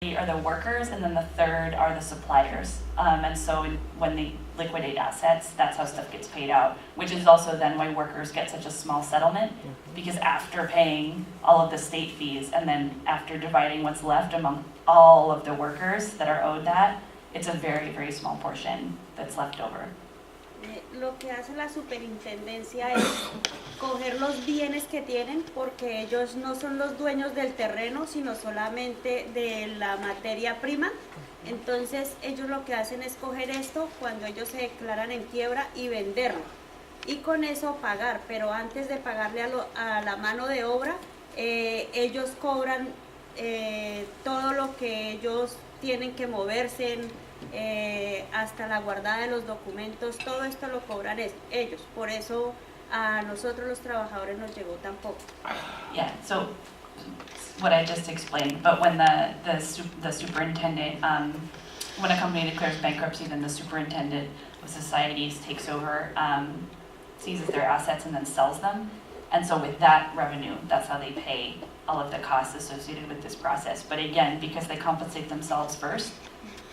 three are the workers, and then the third are the suppliers. And so when they liquidate assets, that's how stuff gets paid out, which is also then why workers get such a small settlement, because after paying all of the state fees and then after dividing what's left among all of the workers that are owed that, it's a very, very small portion that's left over. Lo que hace la superintendencia es coger los bienes que tienen, porque ellos no son los dueños del terreno, sino solamente de la materia prima. Entonces ellos lo que hacen es coger esto cuando ellos se declaran en quiebra y venderlo, y con eso pagar, pero antes de pagarle a la mano de obra, ellos cobran todo lo que ellos tienen que moverse hasta la guardada de los documentos, todo esto lo cobran ellos. Por eso a nosotros los trabajadores nos llegó tan poco. Yeah, so what I just explained, but when the superintendent, when a company declares bankruptcy, then the superintendent of societies takes over, seizes their assets and then sells them. And so with that revenue, that's how they pay all of the costs associated with this process. But again, because they compensate themselves first,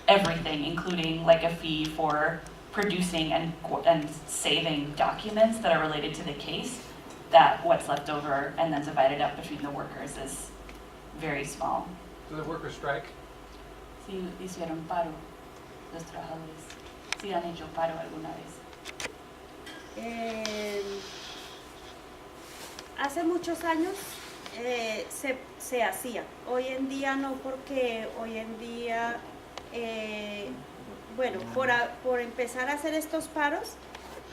everything, including like a fee for producing and saving documents that are related to the case, that what's left over and then divided up between the workers is very small. Do the workers strike? Sí, hicieron paro los trabajadores. Sí han hecho paro alguna vez. Hace muchos años se hacía. Hoy en día no, porque hoy en día, bueno, por empezar a hacer estos paros,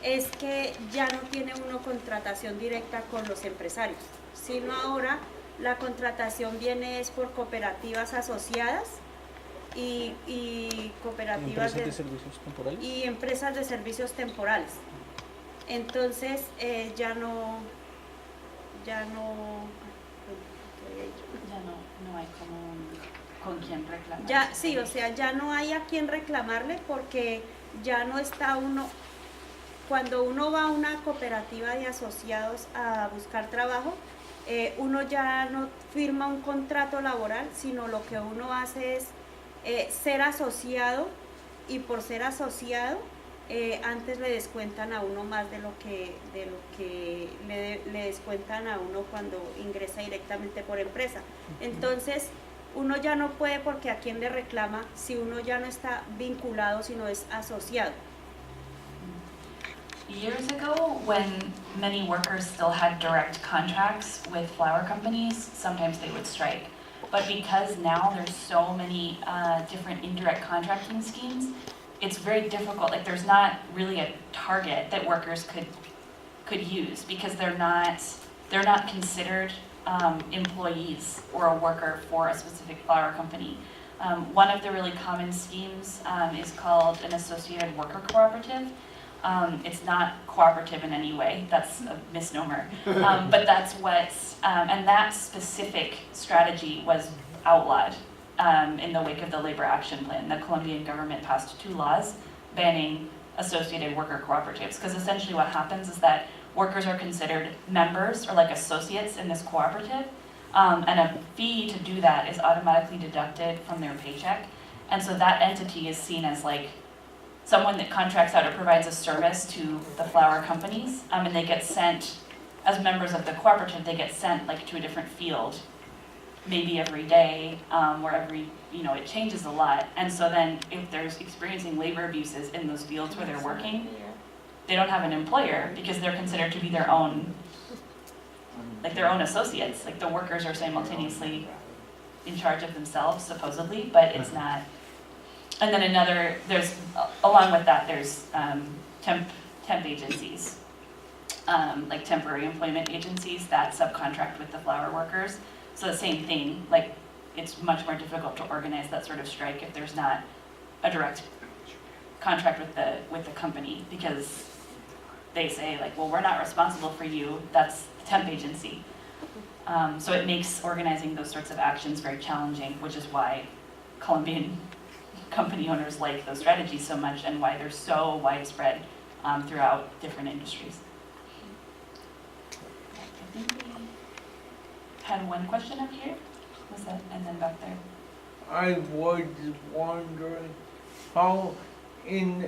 es que ya no tiene uno contratación directa con los empresarios, sino ahora la contratación viene es por cooperativas asociadas y cooperativas de servicios temporales y empresas de servicios temporales. Entonces ya no hay como con quién reclamar. Ya, sí, o sea, ya no hay a quién reclamarle, porque ya no está uno. Cuando uno va a una cooperativa de asociados a buscar trabajo, uno ya no firma un contrato laboral, sino lo que uno hace es ser asociado, y por ser asociado antes le descuentan a uno más de lo que le descuentan a uno cuando ingresa directamente por empresa. Entonces uno ya no puede, porque a quién le reclama si uno ya no está vinculado, sino es asociado. Years ago, when many workers still had direct contracts with flower companies, sometimes they would strike. But because now there's so many different indirect contracting schemes, it's very difficult. Like, there's not really a target that workers could use, because they're not considered employees or a worker for a specific flower company. One of the really common schemes is called an associated worker cooperative. It's not cooperative in any way, that's a misnomer, but that's what's, and that specific strategy was outlawed in the wake of the Labor Action Plan. The Colombian government passed 2 laws banning associated worker cooperatives, because essentially what happens is that workers are considered members or like associates in this cooperative, and a fee to do that is automatically deducted from their paycheck, and so that entity is seen as like someone that contracts out or provides a service to the flower companies, and they get sent, as members of the cooperative, they get sent like to a different field, maybe every day, or every, it changes a lot. And so then if there's experiencing labor abuses in those fields where they're working, they don't have an employer, because they're considered to be their own associates. Like, the workers are simultaneously in charge of themselves, supposedly, but it's not. And then along with that, there's temp agencies, like temporary employment agencies that subcontract with the flower workers. So the same thing, like, it's much more difficult to organize that sort of strike if there's not a direct contract with the company, because they say, like, well, we're not responsible for you, that's the temp agency. So it makes organizing those sorts of actions very challenging, which is why Colombian company owners like those strategies so much, and why they're so widespread throughout different industries. I think we had one question up here. Was that, and then back there? I was wondering how in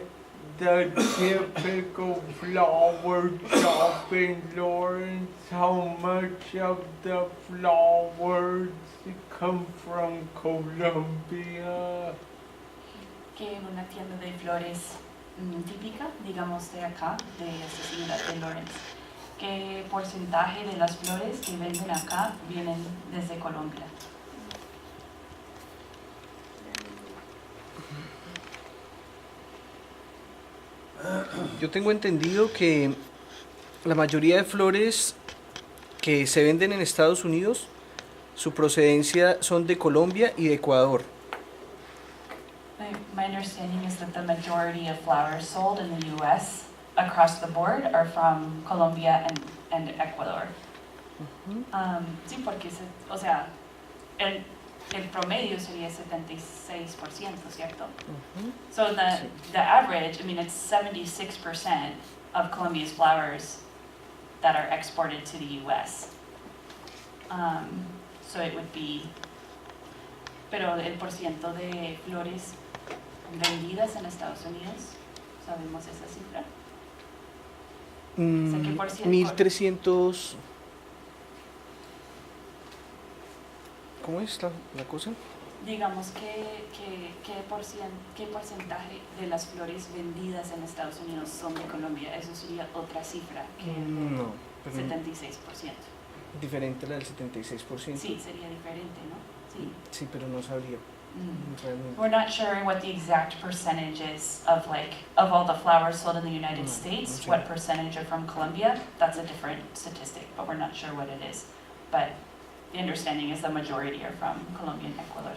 the typical flower shop in Lawrence, how much of the flowers come from Colombia? Que en una tienda de flores típica, digamos de acá, de esta ciudad de Lawrence, ¿qué porcentaje de las flores que venden acá vienen desde Colombia? Yo tengo entendido que la mayoría de flores que se venden en Estados Unidos, su procedencia son de Colombia y de Ecuador. My understanding is that the majority of flowers sold in the U.S. across the board are from Colombia and Ecuador. Sí, porque, o sea, el promedio sería 76%, ¿cierto? So the average, I mean, it's 76% of Colombia's flowers that are exported to the U.S. So it would be, pero el porciento de flores vendidas en Estados Unidos, ¿sabemos esa cifra? Sé que por ciento- 1300... ¿Cómo es la cosa? Digamos qué porcentaje de las flores vendidas en Estados Unidos son de Colombia. Eso sería otra cifra que el No, pero 76%. diferente a la del 76%. Sí, sería diferente, ¿no? Sí. Sí, pero no sabría realmente. We're not sure what the exact percentage is of all the flowers sold in the United States, okay. what percentage are from Colombia. That's a different statistic, but we're not sure what it is. But the understanding is the majority are from Colombia and Ecuador.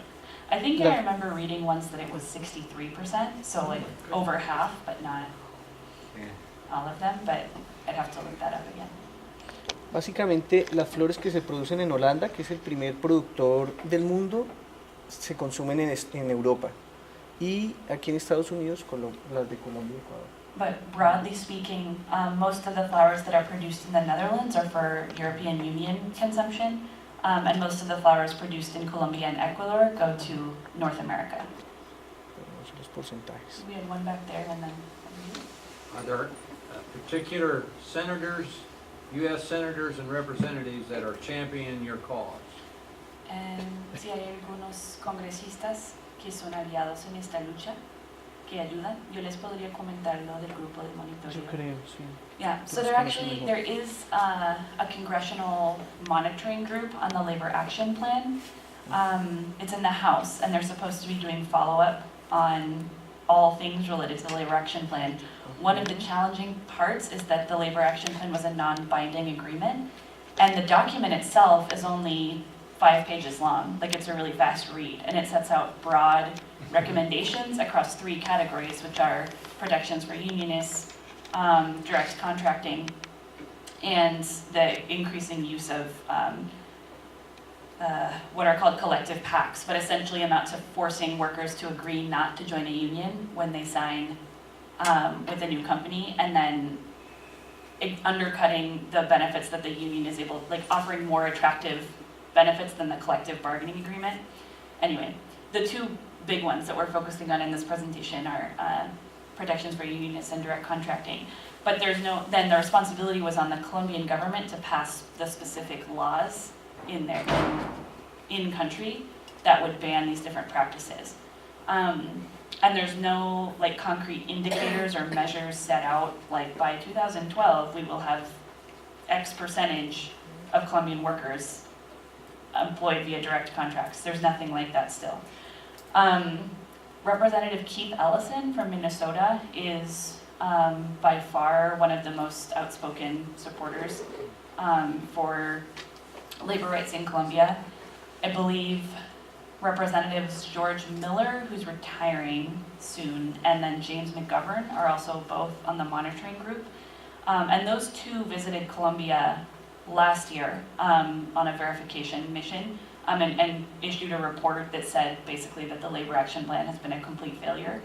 I think I remember reading once that it was 63%, so like over half, but not all of them, but I'd have to look that up again. Básicamente, las flores que se producen en Holanda, que es el primer productor del mundo, se consumen en Europa. Y aquí en Estados Unidos, las de Colombia y Ecuador. But broadly speaking, most of the flowers that are produced in the Netherlands are for European Union consumption, and most of the flowers produced in Colombia and Ecuador go to North America. Tenemos los porcentajes. We had one back there and then. Are there particular senators, U.S. senators and representatives that are championing your cause? Si hay algunos congresistas que son aliados en esta lucha, que ayudan, yo les podría comentar lo del grupo de monitoreo. Yo creo, sí. Yeah, so Entonces, there is a congressional monitoring group on the Labor Action Plan. It's in the House, and they're supposed to be doing follow-up on all things related to the Labor Action Plan. One of the challenging parts is that the Labor Action Plan was a non-binding agreement, and the document itself is only 5 pages long. Like, it's a really fast read, and it sets out broad recommendations across 3 categories, which are protections for unionists, direct contracting, and the increasing use of what are called collective pacts, but essentially amount to forcing workers to agree not to join a union when they sign with a new company, and then undercutting the benefits that the union is able, like offering more attractive benefits than the collective bargaining agreement. Anyway, the 2 big ones that we're focusing on in this presentation are protections for unionists and direct contracting. But then the responsibility was on the Colombian government to pass the specific laws in country that would ban these different practices. And there's no like concrete indicators or measures set out, like by 2012 we will have X percentage of Colombian workers employed via direct contracts. There's nothing like that still. Representative Keith Ellison from Minnesota is by far one of the most outspoken supporters for labor rights in Colombia. I believe Representatives George Miller, who's retiring soon, and then James McGovern are also both on the monitoring group. And those 2 visited Colombia last year on a verification mission and issued a report that said basically that the Labor Action Plan has been a complete failure.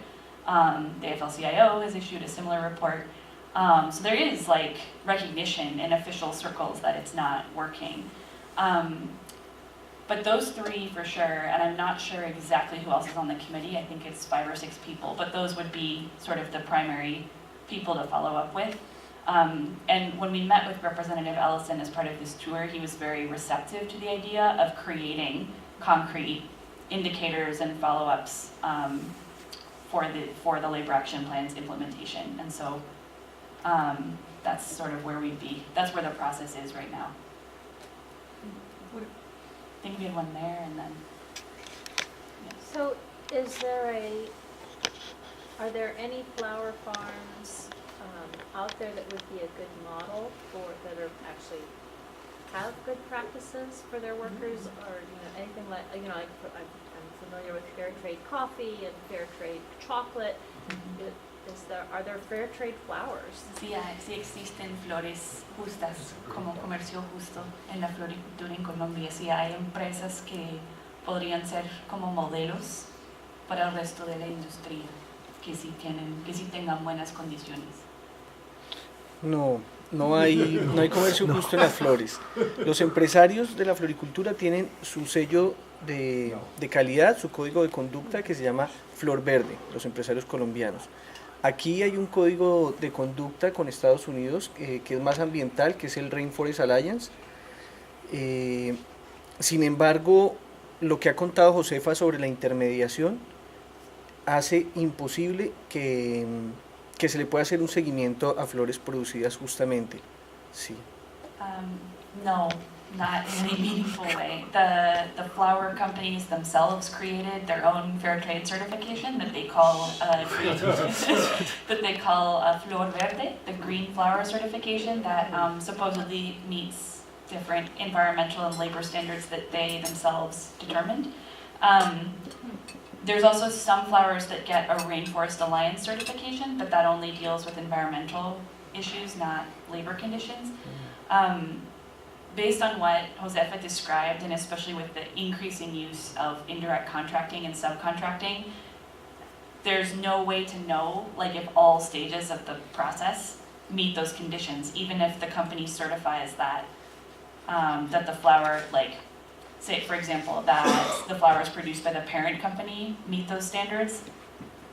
The AFL-CIO has issued a similar report. So there is like recognition in official circles that it's not working. But those three for sure, and I'm not sure exactly who else is on the committee, I think it's 5 or 6 people, but those would be sort of the primary people to follow up with. And when we met with Representative Ellison as part of this tour, he was very receptive to the idea of creating concrete indicators and follow-ups for the labor action plan's implementation. And so that's sort of where we'd be. That's where the process is right now. I think we had one there and then. So are there any flower farms out there that would be a good model that are actually have good practices for their workers, or anything like, I'm familiar with fair trade coffee and fair trade chocolate. Are there fair trade flowers? Sí, sí existen flores justas, como comercio justo en la floricultura en Colombia. Sí hay empresas que podrían ser como modelos para el resto de la industria, que sí tengan buenas condiciones. No hay comercio justo en las flores. Los empresarios de la floricultura tienen su sello de calidad, su código de conducta que se llama Flor Verde, los empresarios colombianos. Aquí hay un código de conducta con Estados Unidos que es más ambiental, que es el Rainforest Alliance. Sin embargo, lo que ha contado Josefa sobre la intermediación hace imposible que se le pueda hacer un seguimiento a flores producidas justamente. Sí. No, not in any meaningful way. The flower companies themselves created their own fair trade certification that they call Flor Verde, the green flower certification that supposedly meets different environmental and labor standards that they themselves determined. There's also some flowers that get a Rainforest Alliance certification, but that only deals with environmental issues, not labor conditions. Based on what Josefa described, and especially with the increasing use of indirect contracting and subcontracting, there's no way to know if all stages of the process meet those conditions, even if the company certifies that the flower, say for example, that the flowers produced by the parent company meet those standards.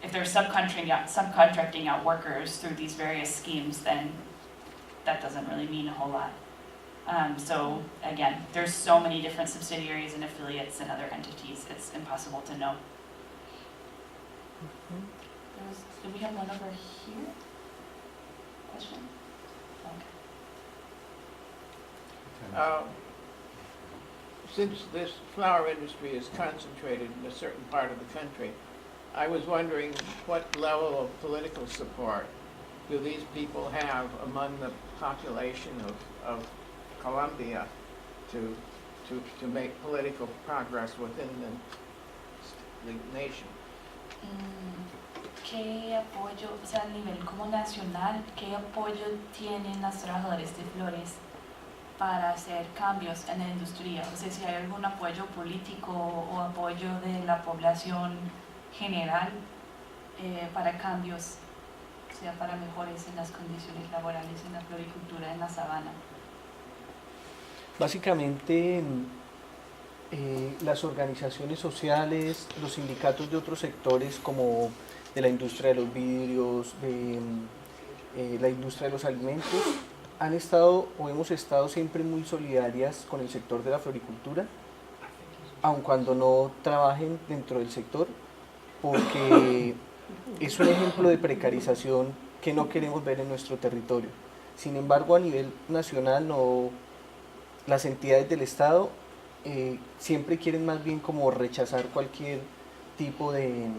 If they're subcontracting out workers through these various schemes, then that doesn't really mean a whole lot. So again, there's so many different subsidiaries and affiliates and other entities, it's impossible to know. Do we have one over here? Question? Okay. Since this flower industry is concentrated in a certain part of the country, I was wondering what level of political support do these people have among the population of Colombia to make political progress within the nation? ¿Qué apoyo, o sea, a nivel como nacional, qué apoyo tienen los trabajadores de flores para hacer cambios en la industria? O sea, si hay algún apoyo político o apoyo de la población general para cambios, o sea, para mejores en las condiciones laborales en la floricultura en la sabana. Básicamente, las organizaciones sociales, los sindicatos de otros sectores como de la industria de los vidrios, de la industria de los alimentos, han estado o hemos estado siempre muy solidarias con el sector de la floricultura, aun cuando no trabajen dentro del sector, porque es un ejemplo de precarización que no queremos ver en nuestro territorio. Sin embargo, a nivel nacional, las entidades del Estado siempre quieren más bien como rechazar cualquier tipo de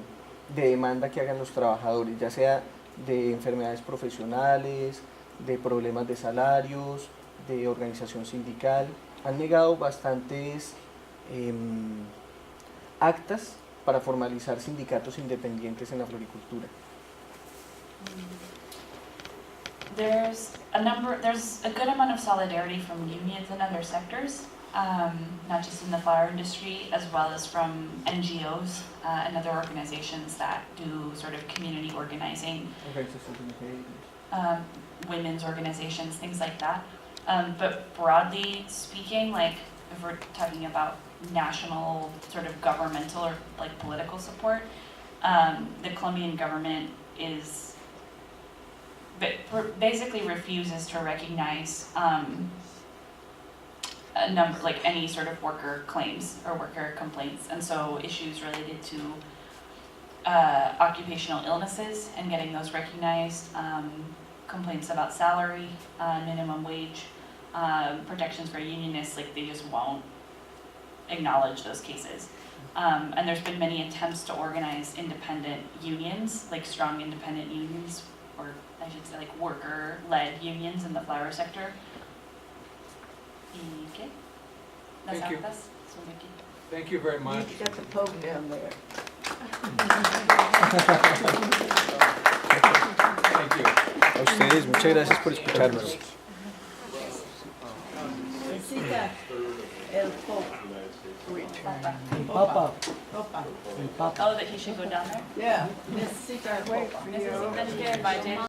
demanda que hagan los trabajadores, ya sea de enfermedades profesionales, de problemas de salarios, de organización sindical. Han negado bastantes actas para formalizar sindicatos independientes en la floricultura. There's a good amount of solidarity from unions and other sectors, not just in the flower industry, as well as from NGOs and other organizations that do sort of community organizing, women's organizations, things like that. But broadly speaking, if we're talking about national sort of governmental or like political support. The Colombian government is basically refuses to recognize a number, like any sort of worker claims or worker complaints, and so issues related to occupational illnesses and getting those recognized, complaints about salary, minimum wage, protections for unionists, like they just won't acknowledge those cases. And there's been many attempts to organize independent unions, like strong independent unions, or I should say like worker-led unions in the flower sector. ¿Y qué? ¿Las Thank you. actas son de aquí? Thank you very much. You got the Pope down there. Thank you. A ustedes, muchas gracias por escucharnos. Necesita el Pope. Papa. Papa. Oh, that he should go down there? Yeah, necesita el Pope. Necesitan que vayan.